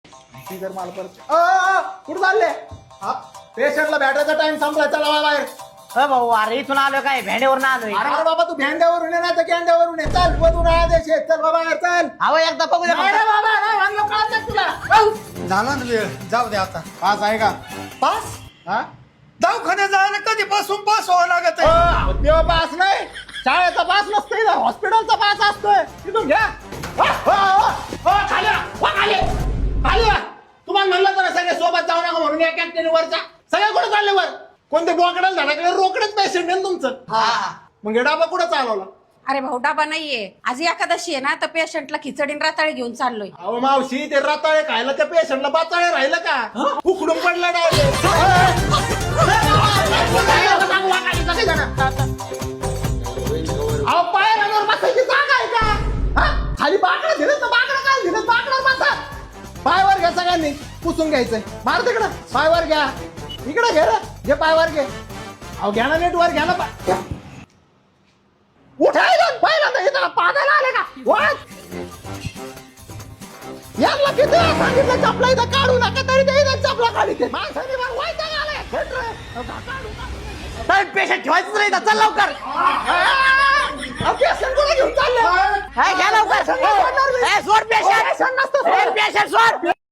जर मला परत कुठं चालले? पेशंटला भेटायचा टाइम संपला, चला बाहेर. भाऊ अरे इथून आलो काय भेंड्यावरून आलोय. अरे बाबा तू भेंड्यावरून ये ना तर कॅन्ड्यावरून ये. चल वधून देशे, चल बाबा बाहेर चल. अहो एकदा बघू दे नाही रे फक्त. बाबा, नाही म्हणलं कळत नाही तुला. झाला ना वेळ, जाऊ दे आता. पास आहे का? पास हा दवाखान्यात जायला कधीपासून पास व्हावं लागत आहे. तेव्हा पास नाही, शाळेचा पास नसतोय, हॉस्पिटलचा पास असतोय. तिथून घ्या. खाली वा, वा खाली, खाली वा. तुम्हाला म्हणलं तर सगळे सोबत जाऊ नका म्हणून या कॅन्टीन वरच्या सगळे कुठे चालले वर? कोणते बोकडाला धडकले? रोकडेच पेशंट आहे तुमचं. मग हे डाबा कुठं चालवला? अरे भाऊ डाबा नाहीये, आज एकादशी आहे ना, तर पेशंटला खिचडी आणि रताळे घेऊन चाललोय. अहो मावशी, ते रताळे खायला त्या पेशंटला बाचाळे राहिलं का? उकडून पडलं डायरेक्ट. अहो पायऱ्यावर बसायची जागा आहे का? हा? खाली बाकडं दिलं तर बाकडं काय दिलं? बाकडं बसा. पायवर घ्या सगळ्यांनी, पुसून घ्यायचंय. मार तिकडं, पायवर घ्या. इकडे घे रे, घे पायवर घे. अहो घ्या ना नेटवर, घ्या ना उठायला पहिल्यांदा इथं पादायला आले का? यांना किती वेळा सांगितलं चपला इथं काढू नका, तरी ते इथं चपला काढते. माणसाने मग वैताग आलाय. भेट रे. पेशंट ठेवायचंच नाही इथं. चल लवकर. पेशंट कुठे घेऊन चालले? घ्या लवकर. सोड पेशंट. पेशंट सोड.